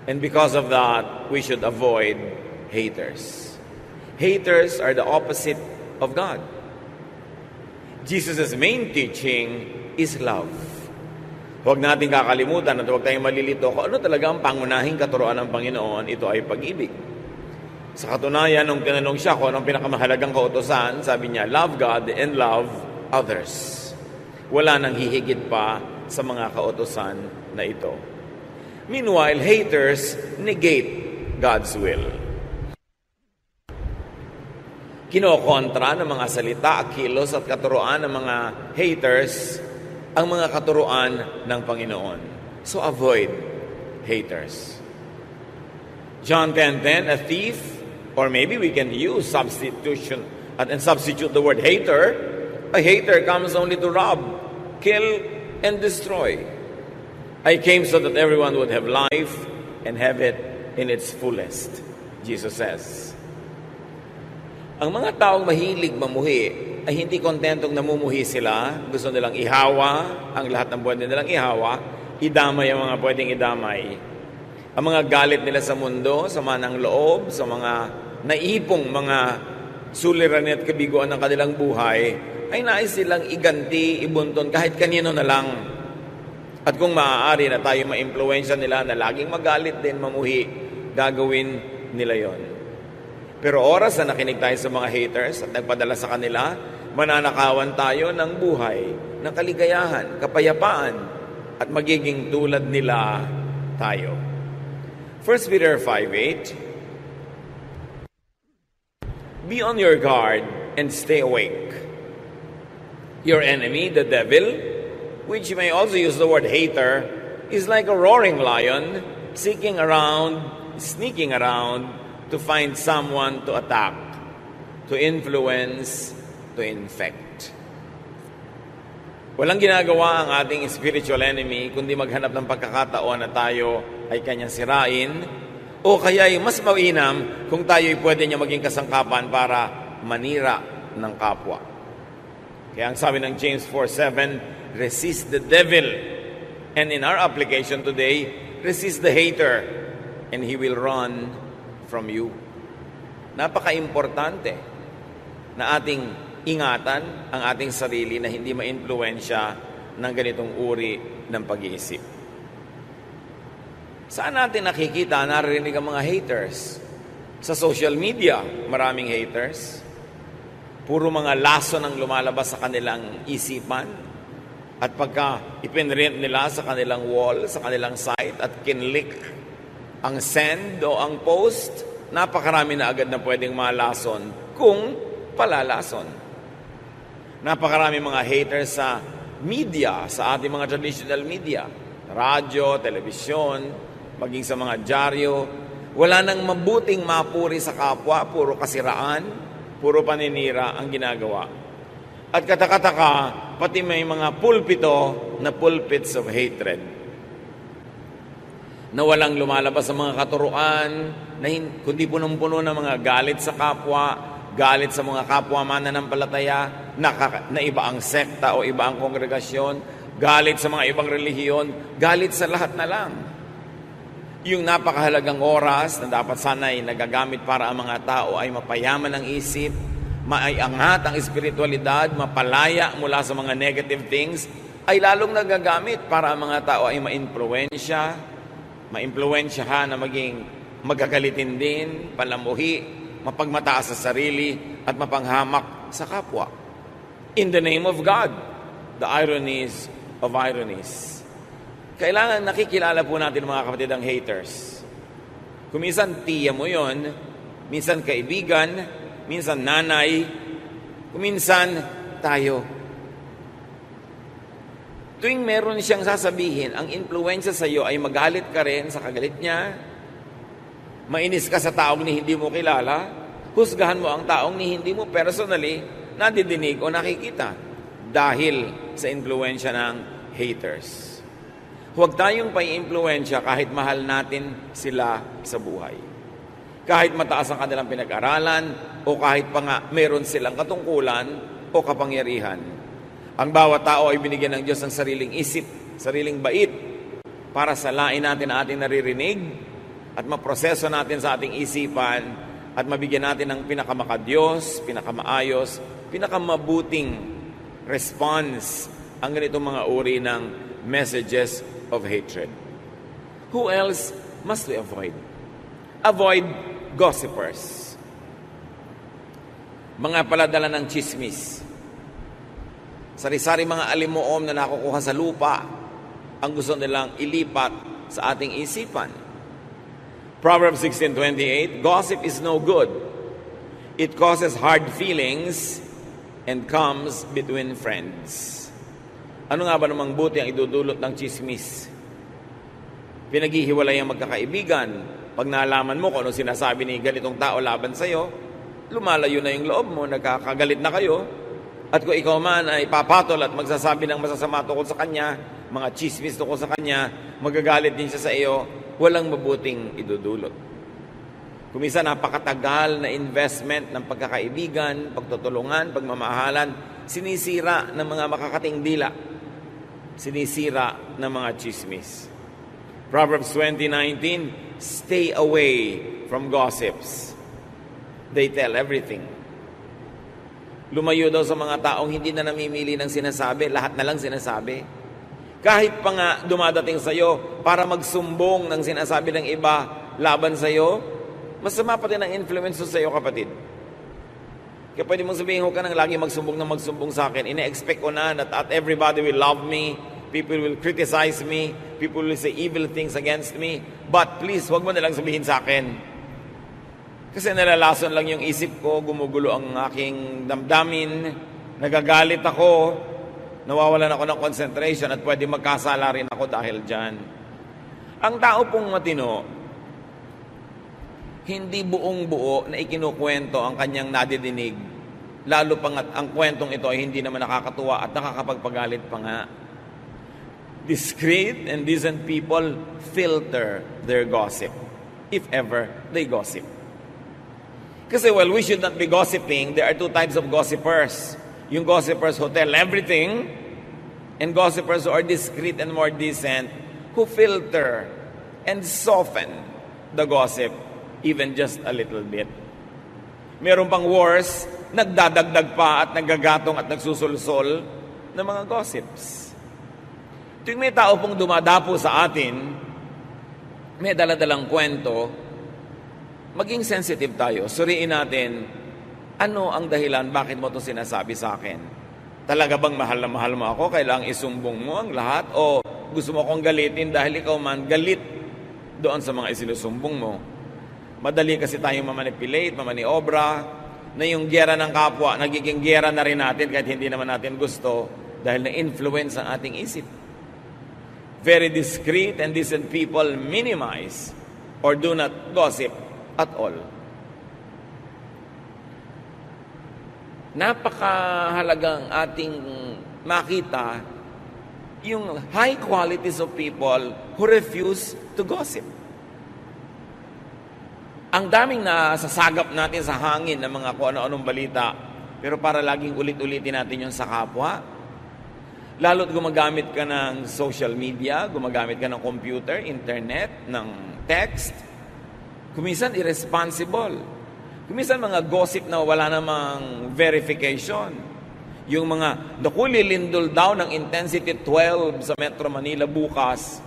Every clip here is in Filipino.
And because of that, we should avoid haters. Haters are the opposite of God. Jesus' main teaching is love. Huwag natin kakalimutan at huwag tayong malilito kung ano talaga ang pangunahing katuruan ng Panginoon, ito ay pag-ibig. Sa katunayan, nung tinanong siya kung anong pinakamahalagang kautusan, sabi niya, love God and love others. Wala nang hihigit pa sa mga kautusan na ito. Meanwhile, haters negate God's will. Kinokontra ng mga salita, kilos at katuruan ng mga haters ang mga katuruan ng Panginoon. So avoid haters. John 10:10, a thief, or maybe we can use substitution and substitute the word hater. A hater comes only to rob, kill, and destroy. I came so that everyone would have life and have it in its fullest, Jesus says. Ang mga taong mahilig mamuhi ay hindi kontentong namumuhi sila. Gusto nilang ihawa ang lahat ng pwede nilang ihawa, idamay ang mga pwedeng idamay. Ang mga galit nila sa mundo, sama ng loob, sa mga naipong mga suliranin at kabiguan ng kanilang buhay, ay nais silang iganti, ibunton kahit kanino na lang. At kung maaari na tayo ma-impluwensya nila na laging magalit din, mamuhi, gagawin nila yon. Pero oras na nakinig tayo sa mga haters at nagpadala sa kanila, mananakawan tayo ng buhay, ng kaligayahan, kapayapaan, at magiging tulad nila tayo. 1 Peter 5:8, be on your guard and stay awake. Your enemy, the devil, which you may also use the word hater, is like a roaring lion, sneaking around, to find someone to attack, to influence, to infect. Walang ginagawa ang ating spiritual enemy kundi maghanap ng pagkakataon na tayo ay kanyang sirain, o kaya ay mas mainam kung tayo ay pwede niya maging kasangkapan para manira ng kapwa. Kaya ang sabi ng James 4:7, resist the devil. And in our application today, resist the hater, and he will run from you. Napaka-importante na ating ingatan ang ating sarili na hindi ma-influensya ng ganitong uri ng pag-iisip. Saan natin nakikita, naririnig ang mga haters? Sa social media, maraming haters. Puro mga lason ang lumalabas sa kanilang isipan. At pagka ipinrint nila sa kanilang wall, sa kanilang site, at kinlik ang send o ang post, napakarami na agad na pwedeng malason kung palalason. Napakarami mga haters sa media, sa ating mga traditional media, radyo, telebisyon, maging sa mga dyaryo. Wala nang mabuting mapuri sa kapwa, puro kasiraan, puro paninira ang ginagawa. At katakataka, pati may mga pulpito na pulpits of hatred, na walang lumalabas sa mga katuruan, na kundi punong-puno ng mga galit sa kapwa, galit sa mga kapwa mananampalataya, na iba ang sekta o iba ang kongregasyon, galit sa mga ibang relihiyon, galit sa lahat na lang. Yung napakahalagang oras na dapat sana ay nagagamit para ang mga tao ay mapayaman ang isip, maiangat ang espiritualidad, mapalaya mula sa mga negative things, ay lalong nagagamit para ang mga tao ay maimpluwensyahan na maging magagalitin din, palamuhi, mapagmataas sa sarili, at mapanghamak sa kapwa. In the name of God, the ironies of ironies. Kailangan nakikilala po natin mga kapatid ang haters. Kung minsan tiya mo yon, minsan kaibigan, minsan nanay, kung minsan tayo. Tuwing meron siyang sasabihin, ang influensya sa iyo ay magalit ka rin sa kagalit niya, mainis ka sa taong ni hindi mo kilala, husgahan mo ang taong ni hindi mo personally nadidinig o nakikita dahil sa influensya ng haters. Huwag tayong pai-influensya kahit mahal natin sila sa buhay. Kahit mataas ang kanilang pinag-aralan o kahit pa nga meron silang katungkulan o kapangyarihan. Ang bawat tao ay binigyan ng Diyos ng sariling isip, sariling bait para salain natin ang ating naririnig, at maproseso natin sa ating isipan at mabigyan natin ng pinakamakadiyos, pinakamaayos, pinakamabuting response ang ganitong mga uri ng messages of hatred. Who else must we avoid? Avoid gossipers. Mga paladala ng chismis. Sari-sari mga alimuom na nakukuha sa lupa ang gusto nilang ilipat sa ating isipan. Proverbs 16:28, gossip is no good. It causes hard feelings and comes between friends. Ano nga ba namang buti ang idudulot ng chismis? Pinaghihiwalay ang magkakaibigan. Pag nalaman mo kung ano sinasabi ni ganitong tao laban sa'yo, lumalayo na yung loob mo, nagkakagalit na kayo. At kung ikaw man ay papatol at magsasabi ng masasama tungkol sa kanya, mga chismis tungkol sa kanya, magagalit din siya sa iyo, walang mabuting idudulot. Kung minsan napakatagal na investment ng pagkakaibigan, pagtutulungan, pagmamahalan, sinisira ng mga makakating dila. Sinisira ng mga chismis. Proverbs 20:19, stay away from gossips. They tell everything. Lumayo daw sa mga taong hindi na namimili ng sinasabi, lahat na lang sinasabi. Kahit pa nga dumadating sa iyo para magsumbong ng sinasabi ng iba laban sa iyo, masama pa din ang influence sa iyo, kapatid. Kaya pwede mong sabihin, huwag ka nang lagi magsumbong sa akin. Ine-expect ko na that everybody will love me, people will criticize me, people will say evil things against me, but please, huwag mo nalang sabihin sa akin. Kasi nalalason lang yung isip ko, gumugulo ang aking damdamin, nagagalit ako, nawawalan ako ng concentration at pwede magkasala rin ako dahil dyan. Ang tao pong matino, hindi buong buo na ikinukwento ang kanyang nadidinig, lalo pang ang kwentong ito ay hindi naman nakakatuwa at nakakapagpagalit pa nga. Discreet and decent people filter their gossip, if ever they gossip. Kasi while we should not be gossiping, there are two types of gossipers. Yung gossipers who tell everything, and gossipers who are discreet and more decent, who filter and soften the gossip even just a little bit. Meron pang worse, nagdadagdag pa at nagagatong at nagsusulsol ng mga gossips. Tuwing may tao pong dumadapo sa atin, may daladalang kwento, maging sensitive tayo. Suriin natin, ano ang dahilan, bakit mo ito sinasabi sa akin? Talaga bang mahal na mahal mo ako? Kailangang isumbong mo ang lahat? O gusto mo akong galitin dahil ikaw man galit doon sa mga isinusumbong mo? Madali kasi tayong mamanipulate, mamaniobra, na yung giyera ng kapwa, nagiging giyera na rin natin kahit hindi naman natin gusto dahil na-influence ang ating isip. Very discreet and decent people minimize or do not gossip at all. Napakahalagang ating makita yung high qualities of people who refuse to gossip. Ang daming nasasagap natin sa hangin ng mga kung ano-anong balita, pero para laging ulit-ulitin natin yung sa kapwa. Lalo't gumagamit ka ng social media, gumagamit ka ng computer, internet, ng text, kuminsan irresponsible. Kuminsan mga gossip na wala namang verification. Yung mga, lilindol daw ng intensity 12 sa Metro Manila bukas,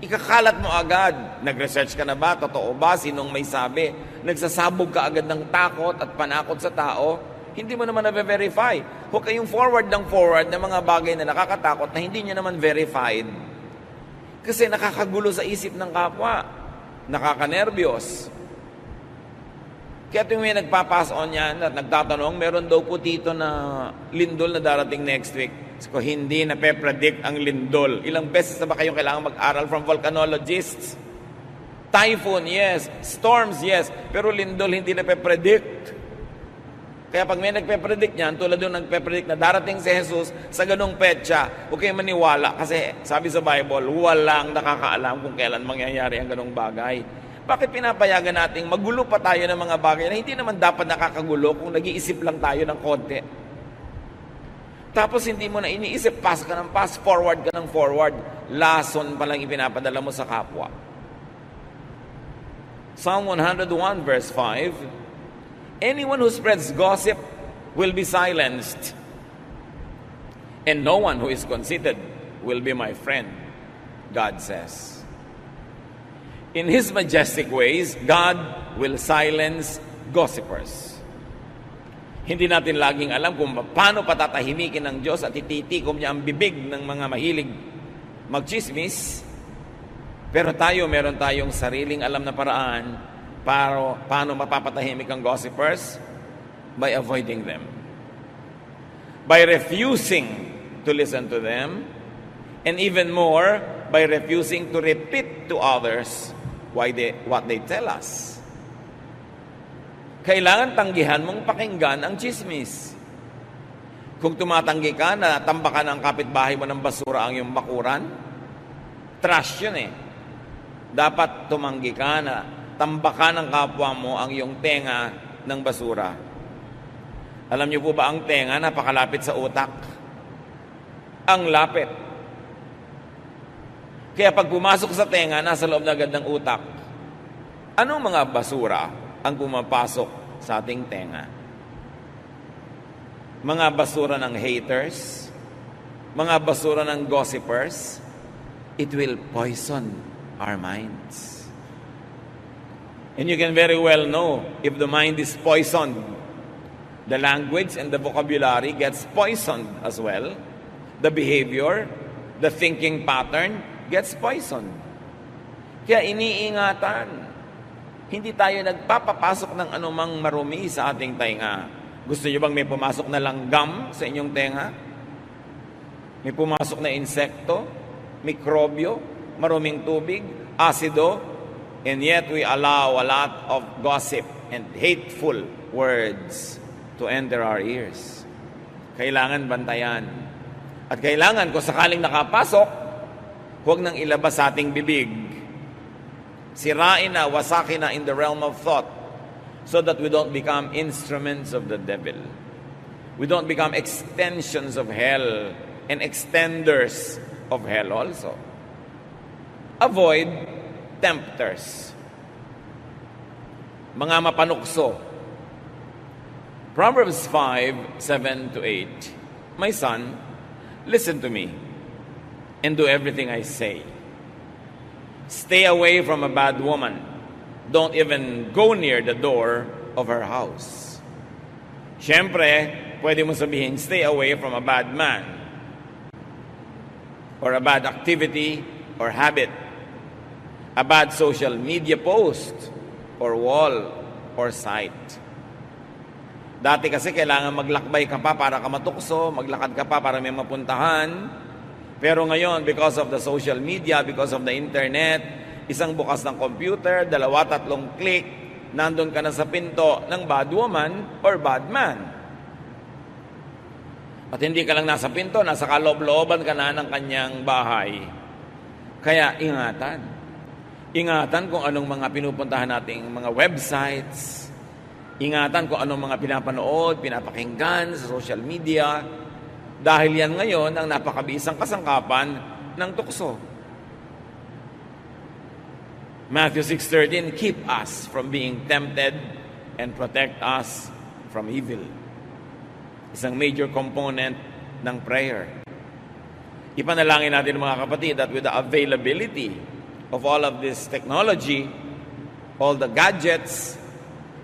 ikakalat mo agad. Nag-research ka na ba? Totoo ba? Sinong may sabi? Nagsasabog ka agad ng takot at panakot sa tao? Hindi mo naman na-verify. Huwag kayong forward ng mga bagay na nakakatakot na hindi nyo naman verified. Kasi nakakagulo sa isip ng kapwa. Nakakanerbiyos. Kaya tuwing may nagpapass on yan at nagtatanong, meron daw po dito na lindol na darating next week. So, hindi na pe-predict ang lindol. Ilang beses na ba kayong kailangan mag-aral from volcanologists? Typhoon, yes. Storms, yes. Pero lindol, hindi na pe-predict. Kaya pag may nagpe-predict niyan, tulad doon nagpe-predict na darating si Jesus sa ganung petsa, huwag kayong maniwala kasi sabi sa Bible, walang nakakaalam kung kailan mangyayari ang ganung bagay. Bakit pinapayagan nating magulo pa tayo ng mga bagay na hindi naman dapat nakakagulo kung nag-iisip lang tayo ng konti? Tapos hindi mo na iniisip, pass ka ng pass, forward ka ng forward, lason pa lang ipinapadala mo sa kapwa. Psalm 101 verse 5, anyone who spreads gossip will be silenced, and no one who is conceited will be my friend, God says. In His majestic ways, God will silence gossipers. Hindi natin laging alam kung paano patatahimikin ng Diyos at ititikom niya ang bibig ng mga mahilig magchismis. Pero meron tayong sariling alam na paraan para paano mapapatahimik ang gossipers? By avoiding them. By refusing to listen to them. And even more, by refusing to repeat to others what they tell us. Kailangan tanggihan mong pakinggan ang chismis. Kung tumatanggi ka na tambakan ang kapitbahay mo ng basura ang iyong bakuran, trash yun eh. Dapat tumanggi ka na tambakan ng kapwa mo ang iyong tenga ng basura. Alam niyo po ba ang tenga napakalapit sa utak? Ang lapit. Kaya pag pumasok sa tenga, nasa loob na agad ng utak. Anong mga basura ang pumapasok sa ating tenga? Mga basura ng haters, mga basura ng gossipers, it will poison our minds. And you can very well know if the mind is poisoned. The language and the vocabulary gets poisoned as well. The behavior, the thinking pattern gets poisoned. Kaya iniingatan. Hindi tayo nagpapapasok ng anumang marumi sa ating tenga. Gusto niyo bang may pumasok na langgam sa inyong tenga? May pumasok na insekto, mikrobyo, maruming tubig, asido, and yet we allow a lot of gossip and hateful words to enter our ears. Kailangan bantayan. At kailangan kung sakaling nakapasok, huwag nang ilabas sa ating bibig. Sirain na, wasakin na in the realm of thought so that we don't become instruments of the devil. We don't become extensions of hell and extenders of hell also. Avoid tempters. Mga mapanukso. Proverbs 5:7-8. My son, listen to me and do everything I say. Stay away from a bad woman. Don't even go near the door of her house. Siyempre, pwede mo sabihin, stay away from a bad man or a bad activity or habit, a bad social media post or wall or site. Dati kasi kailangan maglakbay ka pa para ka matukso, maglakad ka pa para may mapuntahan. Pero ngayon, because of the social media, because of the internet, isang bukas ng computer, 2-3 click, nandun ka na sa pinto ng bad woman or bad man. At hindi ka lang nasa pinto, nasa kaloob-looban ka na ng kanyang bahay. Kaya ingatan. Ingatan kung anong mga pinupuntahan nating mga websites. Ingatan kung anong mga pinapanood, pinapakinggan sa social media. Dahil yan ngayon ang napakabisang kasangkapan ng tukso. Matthew 6:13, keep us from being tempted and protect us from evil. Isang major component ng prayer. Ipanalangin natin mga kapatid that with the availability of all of this technology, all the gadgets,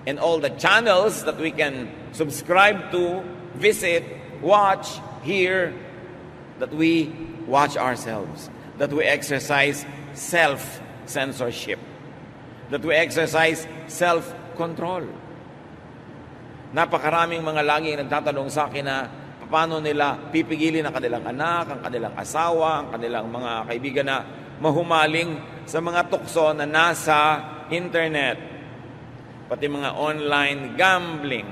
and all the channels that we can subscribe to, visit, watch, hear, that we watch ourselves, that we exercise self-censorship, that we exercise self-control. Napakaraming mga laging nagtatanong sa akin na paano nila pipigilin ang kanilang anak, ang kanilang asawa, ang kanilang mga kaibigan na mahumaling sa mga tukso na nasa internet, pati mga online gambling.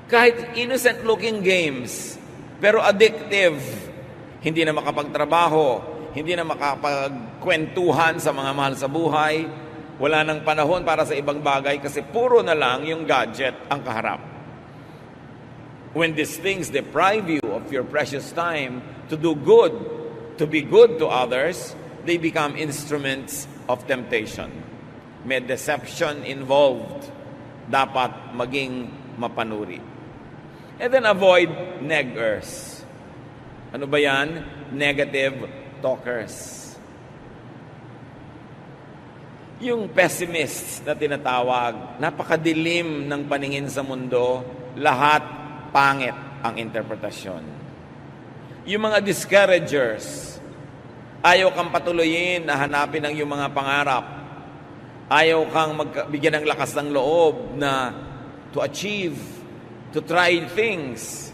Kahit innocent-looking games, pero addictive. Hindi na makapagtrabaho, hindi na makapagkwentuhan sa mga mahal sa buhay. Wala nang panahon para sa ibang bagay kasi puro na lang yung gadget ang kaharap. When these things deprive you of your precious time to do good, to be good to others, they become instruments of temptation. may deception involved, dapat maging mapanuri. And then avoid neggers. Ano ba yan? Negative talkers. Yung pessimists na tinatawag, napakadilim ng paningin sa mundo, lahat pangit ang interpretasyon. Yung mga discouragers, ayaw kang patuloyin na hanapin ang iyong mga pangarap. Ayaw kang bigyan ng lakas ng loob na to achieve, to try things.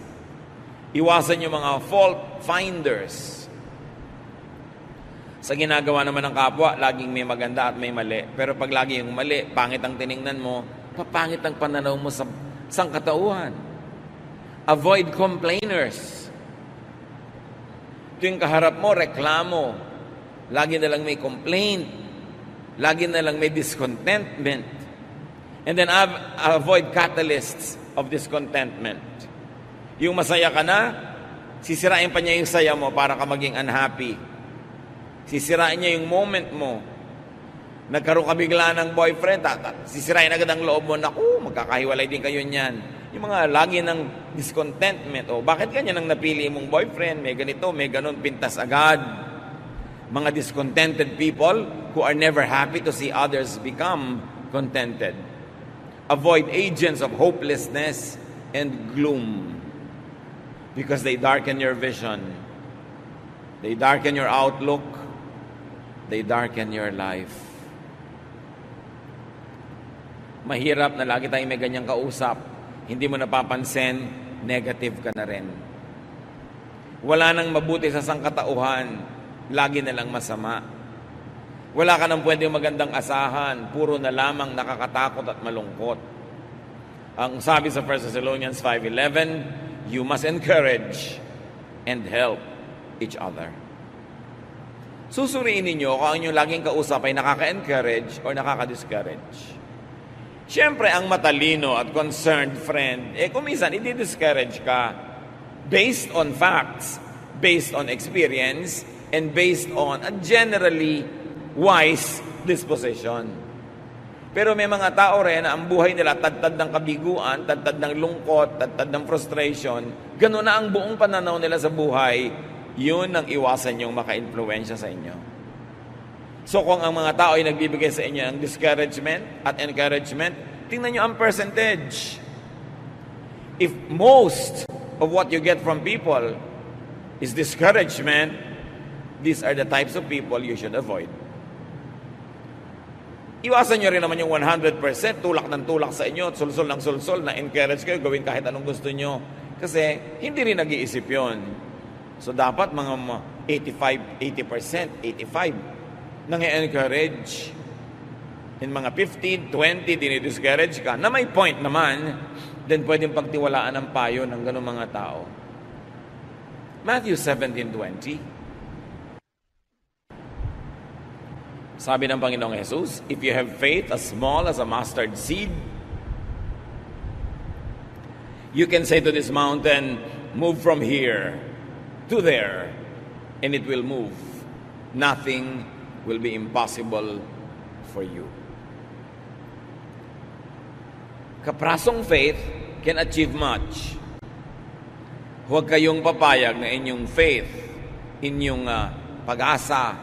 Iwasan yung mga fault finders. Sa ginagawa naman ng kapwa, laging may maganda at may mali. Pero pag lagi yung mali, pangit ang tiningnan mo, papangit ang pananaw mo sa sangkatauhan. Avoid complainers. Tuwing kaharap mo, reklamo. Lagi na lang may complaint. Lagi na lang may discontentment. And then avoid catalysts of discontentment. Yung masaya ka na, sisirain pa niya yung saya mo para ka maging unhappy. Sisirain niya yung moment mo. Nagkaroon ka bigla ng boyfriend, sisirain agad ang loob mo, naku, magkakahiwalay din kayo niyan. Yung mga lagi ng discontentment, bakit ganyan ang napili mong boyfriend? May ganito, may ganon, pintas agad. Mga discontented people who are never happy to see others become contented. Avoid agents of hopelessness and gloom because they darken your vision. They darken your outlook. They darken your life. Mahirap na lagi tayong may ganyang kausap. Hindi mo napapansin, negative ka na rin. Wala nang mabuti sa sangkatauhan, lagi na lang masama. Wala ka nang pwedeng magandang asahan, puro na lamang nakakatakot at malungkot. Ang sabi sa 1 Thessalonians 5:11, you must encourage and help each other. Susuriin ninyo kung ang inyong laging kausap ay nakaka-encourage or nakaka-discourage. Siyempre, ang matalino at concerned friend, kung minsan, i-discourage ka based on facts, based on experience, and based on a generally wise disposition. Pero may mga tao rin na ang buhay nila tad-tad ng kabiguan, tad-tad ng lungkot, tad-tad ng frustration. Ganun na ang buong pananaw nila sa buhay. Yun ang iwasan yung maka-influensya sa inyo. So kung ang mga tao ay nagbibigay sa inyo ng discouragement at encouragement, tingnan nyo ang percentage. If most of what you get from people is discouragement, these are the types of people you should avoid. Iwasan nyo rin naman yung 100% tulak ng tulak sa inyo at sulsol ng sulsol na encourage kayo, gawin kahit anong gusto nyo. Kasi hindi rin nag-iisip yun. So dapat mga 85% nang i-encourage. In mga 15, 20, dinidiscourage ka, na may point naman, then pwedeng pagtiwalaan ang payo ng ganung mga tao. Matthew 17:20. Sabi ng Panginoong Jesus, if you have faith as small as a mustard seed, you can say to this mountain, move from here to there, and it will move. Nothing will be impossible for you. Kaprasong faith can achieve much. Huwag kayong papayag na inyong faith, inyong pag-asa,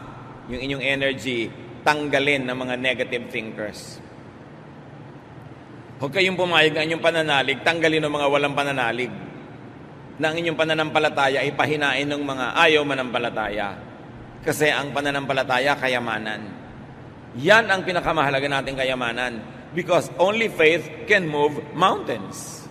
yung inyong energy, tanggalin ng mga negative thinkers. Huwag kayong pumayag na inyong pananalig, tanggalin ng mga walang pananalig. Na ang inyong pananampalataya ay pahinain ng mga ayaw manampalataya. Kasi ang pananampalataya, kayamanan. Yan ang pinakamahalaga nating kayamanan. Because only faith can move mountains.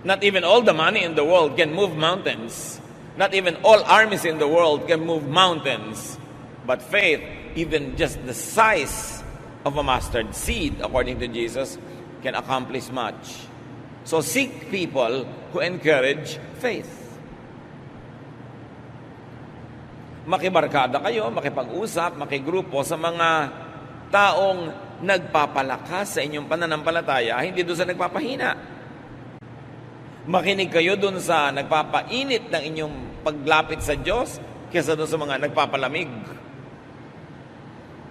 Not even all the money in the world can move mountains. Not even all armies in the world can move mountains. But faith, even just the size of a mustard seed, according to Jesus, can accomplish much. So seek people who encourage faith. Makibarkada kayo, makipag-usap, makigrupo sa mga taong nagpapalakas sa inyong pananampalataya, hindi doon sa nagpapahina. Makinig kayo doon sa nagpapainit ng inyong paglapit sa Diyos kaysa doon sa mga nagpapalamig.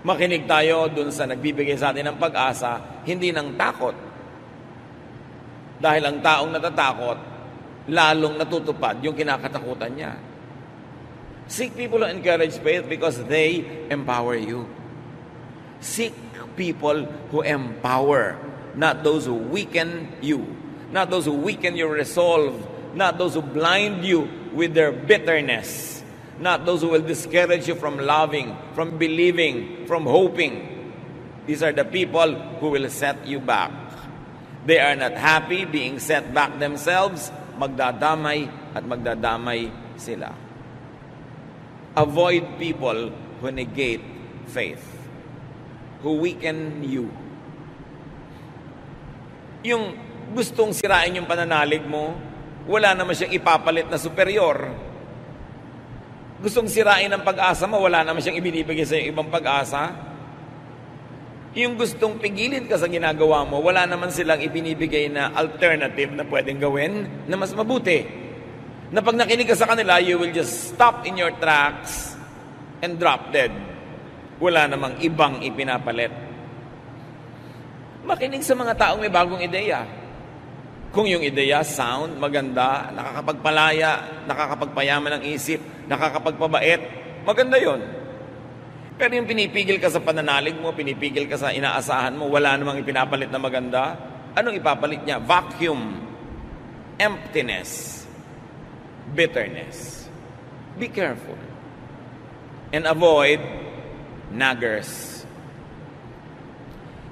Makinig tayo dun sa nagbibigay sa atin ng pag-asa, hindi ng takot. Dahil ang taong natatakot, lalong natutupad yung kinakatakutan niya. Seek people who encourage faith because they empower you. Seek people who empower, not those who weaken you, not those who weaken your resolve, not those who blind you with their bitterness, not those who will discourage you from loving, from believing, from hoping. These are the people who will set you back. They are not happy being set back themselves. Magdadamay at magdadamay sila. Avoid people who negate faith, who weaken you. Yung gustong sirain yung pananalig mo, wala naman siyang ipapalit na superior. Gustong sirain ang pag-asa mo, wala naman siyang ibinibigay sa ibang pag-asa. Yung gustong pigilin ka sa ginagawa mo, wala naman silang ibinibigay na alternative na pwedeng gawin na mas mabuti. Na pag nakinig ka sa kanila, you will just stop in your tracks and drop dead. Wala namang ibang ipinapalit. Makinig sa mga taong may bagong ideya. Kung yung ideya, sound, maganda, nakakapagpalaya, nakakapagpayaman ng isip, nakakapagpabait, maganda yon. Pero yung pinipigil ka sa pananalig mo, pinipigil ka sa inaasahan mo, wala namang ipinapalit na maganda, anong ipapalit niya? Vacuum, emptiness, bitterness. Be careful. And avoid naggers.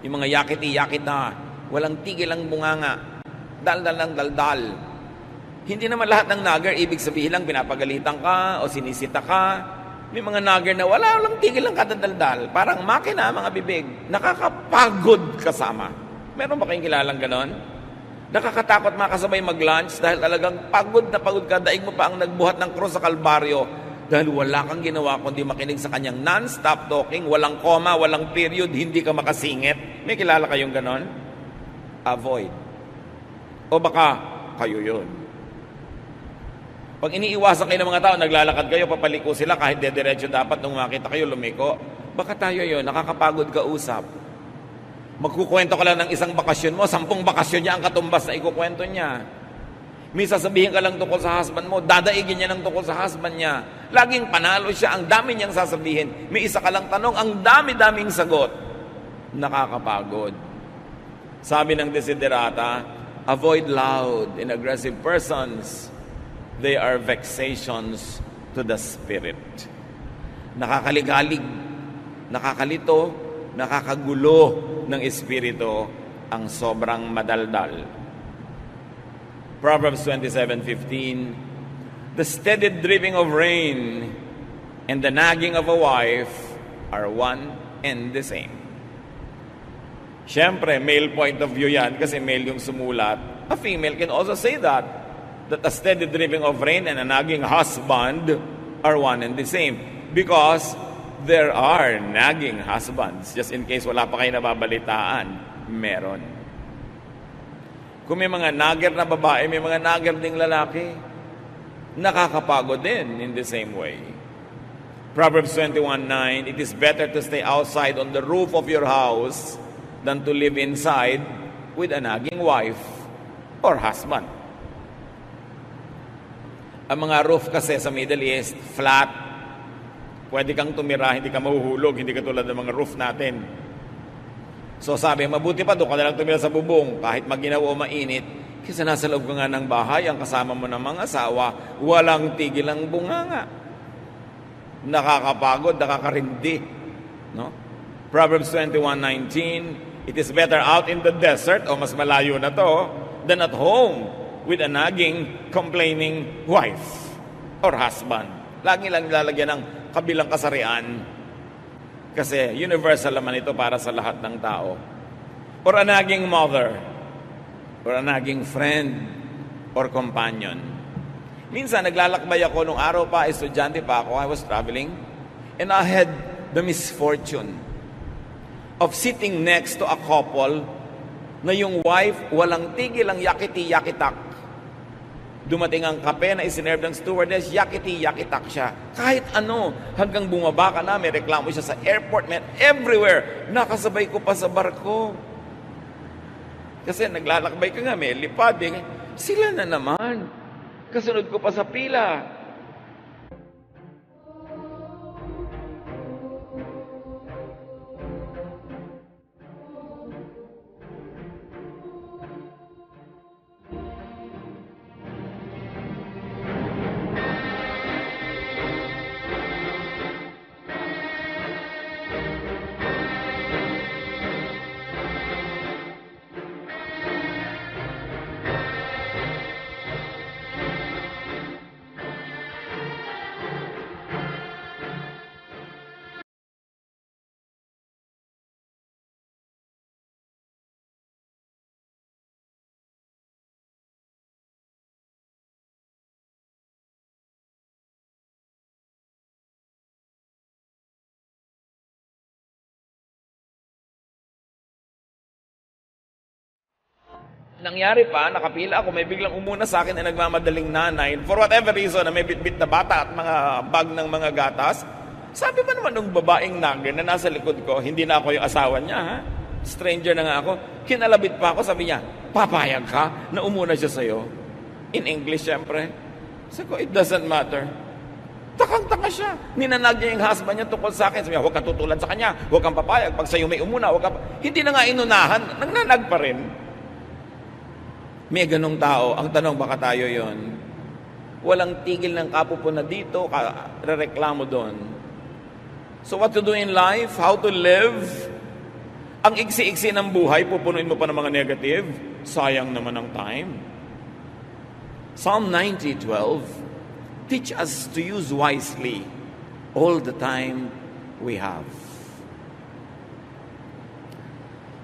Yung mga yakiti-yakit na walang tigil ang bunganga, daldal ng daldal. Hindi naman lahat ng nagger ibig sabihin lang pinapagalitan ka o sinisita ka. May mga nagger na walang tigil ang kadadaldal. Parang makina, mga bibig. Nakakapagod kasama. Meron ba kayong kilalang ganon? Nakakatakot makasabay mag-lunch dahil talagang pagod na pagod ka. Daig mo pa ang nagbuhat ng krus sa Kalbaryo dahil wala kang ginawa kundi makinig sa kanyang non-stop talking, walang koma, walang period, hindi ka makasingit. May kilala kayong ganon? Avoid. O baka kayo yun. Pag iniiwasan kayo ng mga tao, naglalakad kayo, papaliko sila kahit dediretso dapat nung makita kayo lumiko. Baka tayo yun, nakakapagod ka usap. Magkukwento ka lang ng isang bakasyon mo, 10 bakasyon niya ang katumbas na ikukwento niya. May sasabihin ka lang tungkol sa husband mo, dadaigin niya ng tungkol sa husband niya. Laging panalo siya, ang dami niyang sasabihin. May isa ka lang tanong, ang dami-daming sagot. Nakakapagod. Sabi ng desiderata, avoid loud and aggressive persons. They are vexations to the spirit. Nakakaligalig, nakakalito, nakakagulo ng espiritu ang sobrang madaldal. Proverbs 27:15, the steady dripping of rain and the nagging of a wife are one and the same. Siyempre, male point of view yan kasi male yung sumulat. A female can also say that a steady dripping of rain and a nagging husband are one and the same. Because there are nagging husbands. Just in case wala pa kayo nababalitaan, meron. Kung may mga nagger na babae, may mga nagger ding lalaki, nakakapagod din in the same way. Proverbs 21:9, it is better to stay outside on the roof of your house than to live inside with a nagging wife or husband. Ang mga roof kasi sa Middle East, flat. Pwede kang tumira, hindi ka mahuhulog, hindi katulad ng mga roof natin. So sabi, mabuti pa doon ka na lang tumira sa bubong, kahit maginaw o mainit, kasi nasa loob ka nga ng bahay, ang kasama mo ng mga asawa, walang tigil ang bunganga. Nakakapagod, nakakarindi. No? Proverbs 21:19, it is better out in the desert, o mas malayo na to, than at home with a nagging, complaining wife or husband. Lagi lang nilalagyan ng kabilang kasarian kasi universal naman ito para sa lahat ng tao. Or a nagging mother, or a nagging friend, or companion. Minsan, naglalakbay ako nung araw pa, estudyante pa ako, I was traveling, and I had the misfortune of sitting next to a couple na yung wife walang tigil ang yakiti-yakitak. Dumating ang kape na isinerve ng stewardess, yakiti-yakitak siya. Kahit ano, hanggang bumaba ka na, may reklamo siya sa airport, man, everywhere. Nakasabay ko pa sa barko. Kasi naglalakbay ka nga, may lipad. Eh. Sila na naman. Kasunod ko pa sa pila. Nangyari pa, nakapila ako, may biglang umuna sa akin na nagmamadaling nanay. For whatever reason, na may bitbit na bata at mga bag ng mga gatas. Sabi ba naman ng babaeng nagre na nasa likod ko, hindi na ako yung asawa niya, ha? Stranger na nga ako. Kinalabit pa ako, sabi niya, papayag ka na umuna siya sa'yo? In English, syempre. Sabi ko, it doesn't matter. Takang-taka siya. Ninanag niya yung husband niya tungkol sa akin. Sabi niya, huwag ka tutulad sa kanya, huwag kang papayag. Pag sa'yo may umuna, huwag ka... Hindi na nga inunahan, nagnanag pa rin. May ganong tao. Ang tanong, baka tayo yon. Walang tigil ng kapupo na dito, rereklamo doon. So what to do in life? How to live? Ang iksi-iksi ng buhay, pupunuin mo pa ng mga negative. Sayang naman ang time. Psalm 90:12, teach us to use wisely all the time we have.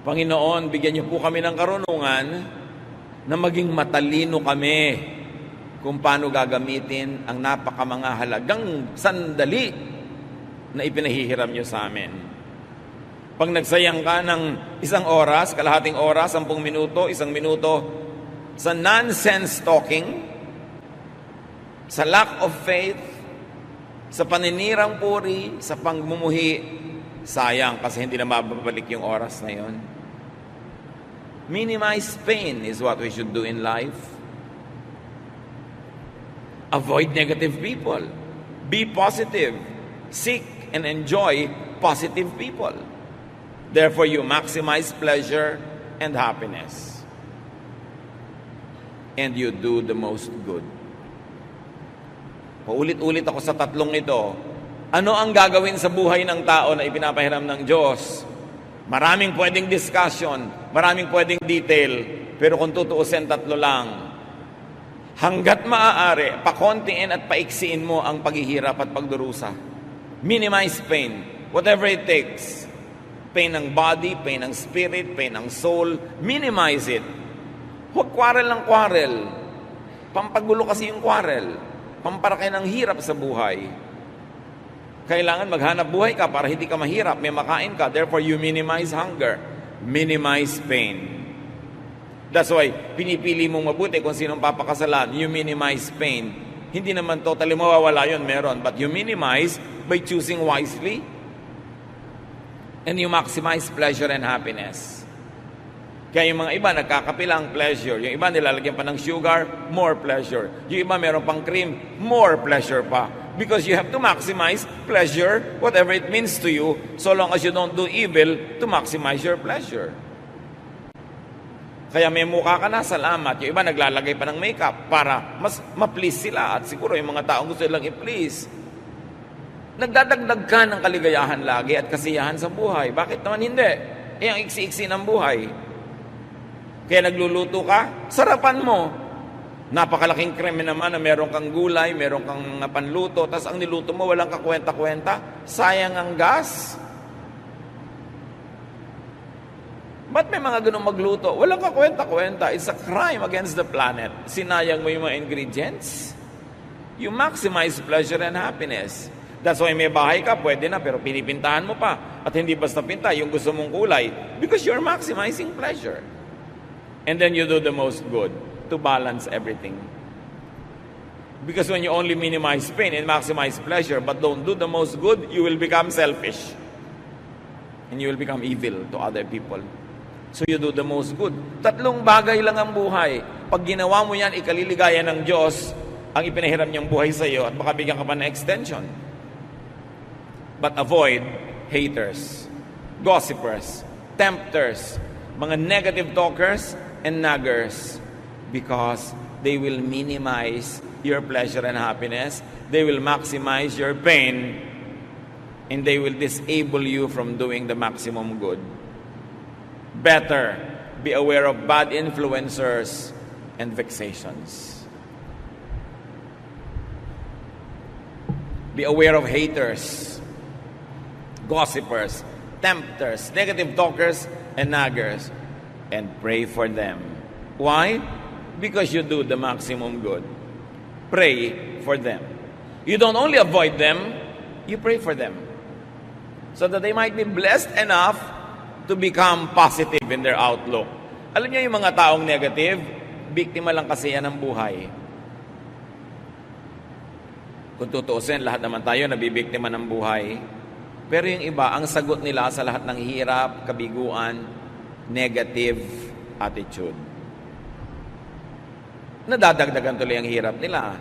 Panginoon, bigyan niyo po kami ng karunungan na maging matalino kami kung paano gagamitin ang napakamanga halagang sandali na ipinahihiram niyo sa amin. Pag nagsayang ka ng isang oras, kalahating oras, 10 minuto, 1 minuto, sa nonsense talking, sa lack of faith, sa paninirang puri, sa pangmumuhi, sayang kasi hindi na mababalik yung oras na yon. Minimize pain is what we should do in life. Avoid negative people. Be positive. Seek and enjoy positive people. Therefore, you maximize pleasure and happiness. And you do the most good. Paulit-ulit ako sa tatlong ito. Ano ang gagawin sa buhay ng tao na ipinapahiram ng Diyos? Maraming pwedeng discussion, maraming pwedeng detail, pero kung tutuusin, 3 lang. Hanggat maaari, pakontiin at paiksiin mo ang paghihirap at pagdurusa. Minimize pain, whatever it takes. Pain ng body, pain ng spirit, pain ng soul, minimize it. Huwag quarrel ng quarrel. Pampagulo kasi yung quarrel. Pamparaki ng hirap sa buhay. Kailangan maghanap buhay ka para hindi ka mahirap, may makain ka. Therefore, you minimize hunger. Minimize pain. That's why, pinipili mong mabuti kung sinong papakasalan. You minimize pain. Hindi naman totally mawawala yun, meron. But you minimize by choosing wisely. And you maximize pleasure and happiness. Kaya yung mga iba, nagkakapilang pleasure. Yung iba, nilalagyan pa ng sugar, more pleasure. Yung iba, meron pang cream, more pleasure pa. Because you have to maximize pleasure, whatever it means to you, so long as you don't do evil to maximize your pleasure. Kaya may mukha ka na, salamat. Yung iba naglalagay pa ng makeup para mas ma-please sila. At siguro yung mga taong gusto nilang i-please. Nagdadagdag ka ng kaligayahan lagi at kasiyahan sa buhay. Bakit naman hindi? Ang iksi-iksi ng buhay. Kaya nagluluto ka, sarapan mo. Napakalaking kreme naman na meron kang gulay, meron kang panluto, tapos ang niluto mo walang kakwenta-kwenta, sayang ang gas. Ba't may mga ganun magluto? Walang kakwenta-kwenta. It's a crime against the planet. Sinayang mo yung mga ingredients. You maximize pleasure and happiness. That's why may bahay ka, pwede na, pero pinipintahan mo pa. At hindi basta pinta, yung gusto mong kulay. Because you're maximizing pleasure. And then you do the most good to balance everything. Because when you only minimize pain and maximize pleasure but don't do the most good, you will become selfish. And you will become evil to other people. So you do the most good. 3 bagay lang ang buhay. Pag ginawa mo yan, ikaliligaya ng Diyos ang ipinahiram niyang buhay sa iyo at baka bigyan ka pa ng extension. But avoid haters, gossipers, tempters, mga negative talkers, and naggers, because they will minimize your pleasure and happiness, they will maximize your pain, and they will disable you from doing the maximum good. Better be aware of bad influencers and vexations. Be aware of haters, gossipers, tempters, negative talkers, and naggers, and pray for them. Why? Because you do the maximum good. Pray for them. You don't only avoid them, you pray for them. So that they might be blessed enough to become positive in their outlook. Alam niyo yung mga taong negative, biktima lang kasi yan ng buhay. Kung tutuusin, lahat naman tayo nabibiktima ng buhay. Pero yung iba, ang sagot nila sa lahat ng hirap, kabiguan, negative attitude. Nadadagdagan tuloy ang hirap nila.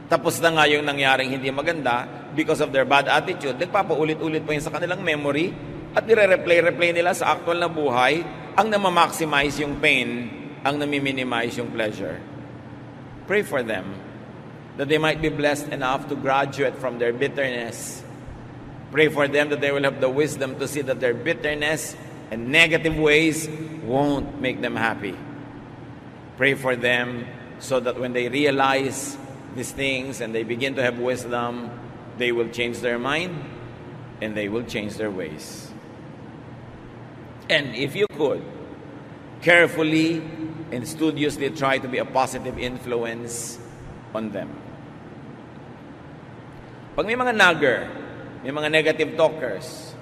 Tapos na nga yung nangyaring hindi maganda because of their bad attitude, nagpapaulit-ulit pa yun sa kanilang memory at nire-replay nila sa actual na buhay ang namamaximize yung pain, ang nami-minimize yung pleasure. Pray for them that they might be blessed enough to graduate from their bitterness. Pray for them that they will have the wisdom to see that their bitterness and negative ways won't make them happy. Pray for them so that when they realize these things and they begin to have wisdom, they will change their mind and they will change their ways. And if you could, carefully and studiously try to be a positive influence on them. Pag may mga nagger, may mga negative talkers,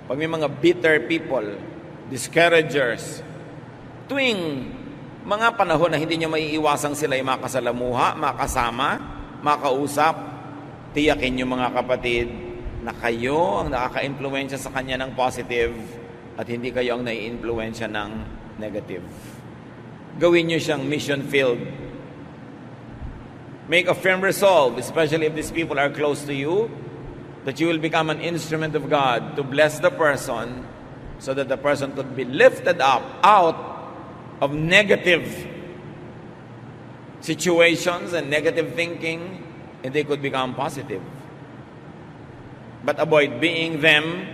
pag may mga bitter people, discouragers, tuwing mga panahon na hindi niya maiiwasang sila ay makasalamuha, makasama, makausap, tiyakin niyo mga kapatid na kayo ang nakaka-influensya sa kanya ng positive at hindi kayo ang nai-influensya ng negative. Gawin niyo siyang mission-filled. Make a firm resolve, especially if these people are close to you, that you will become an instrument of God to bless the person so that the person could be lifted up out of negative situations and negative thinking, and they could become positive. But avoid being them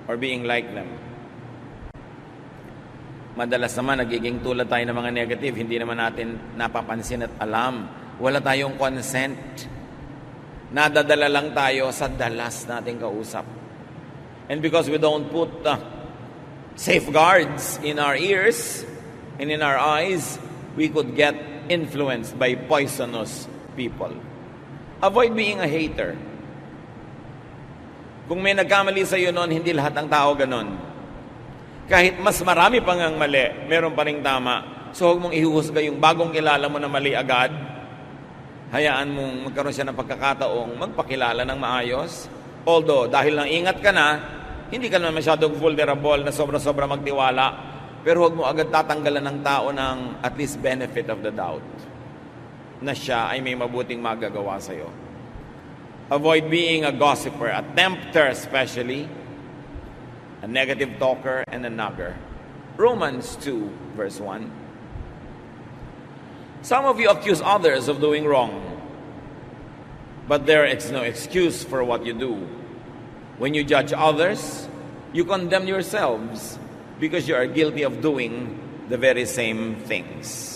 or being like them. Madalas naman, nagiging tulad tayo ng mga negative, hindi naman natin napapansin at alam. Wala tayong consent. Nadadala lang tayo sa dalas nating kausap. And because we don't put safeguards in our ears and in our eyes, we could get influenced by poisonous people. Avoid being a hater. Kung may nagkamali sa iyo noon, hindi lahat ng tao ganon. Kahit mas marami pang ang mali, meron pa ring tama. So huwag mong ihuhusga yung bagong kilala mo na mali agad. Hayaan mong magkaroon siya ng pagkakataong magpakilala ng maayos. Although, dahil lang ingat ka na, hindi ka naman masyadong vulnerable na sobra-sobra magtiwala. Pero huwag mo agad tatanggalan ng tao ng at least benefit of the doubt na siya ay may mabuting magagawa sa iyo. Avoid being a gossiper, a tempter especially, a negative talker, and a nagger. Romans 2, verse 1. Some of you accuse others of doing wrong, but there is no excuse for what you do. When you judge others, you condemn yourselves because you are guilty of doing the very same things.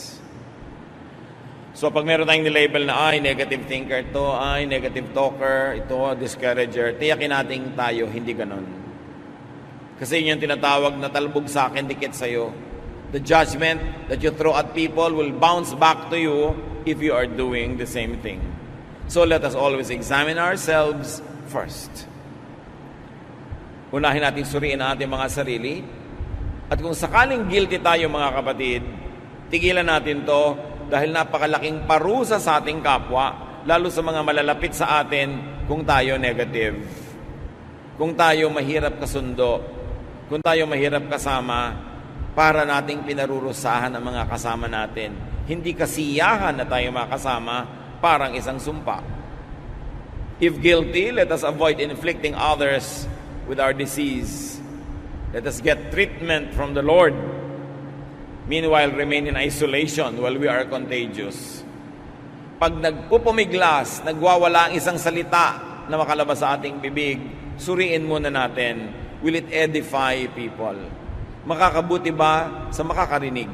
So pag meron tayong nilabel na negative thinker to, negative talker, ito, discourager, tiyakin natin tayo, hindi ganon. Kasi yun yung tinatawag na talbog sa akin, dikit sa'yo. The judgment that you throw at people will bounce back to you if you are doing the same thing. So let us always examine ourselves first. Unahin natin suriin ang ating mga sarili. At kung sakaling guilty tayo mga kapatid, tigilan natin to dahil napakalaking parusa sa ating kapwa lalo sa mga malalapit sa atin, kung tayo negative. Kung tayo mahirap kasundo, kung tayo mahirap kasama, para nating pinarurusahan ang mga kasama natin. Hindi kasiyahan na tayo makasama, parang isang sumpa. If guilty, let us avoid inflicting others with our disease. Let us get treatment from the Lord. Meanwhile, remain in isolation while we are contagious. Pag nagpupumiglas, nagwawala ang isang salita na makalabas sa ating bibig, suriin muna natin, will it edify people? Makakabuti ba sa makakarinig?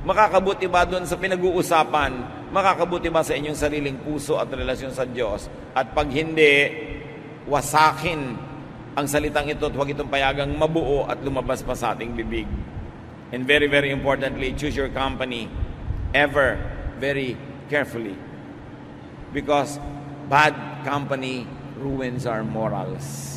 Makakabuti ba doon sa pinag-uusapan? Makakabuti ba sa inyong sariling puso at relasyon sa Diyos? At pag hindi, wasakin ang salitang ito at huwag itong payagang mabuo at lumabas pa sa ating bibig. And very, very importantly, choose your company ever very carefully. Because bad company ruins our morals.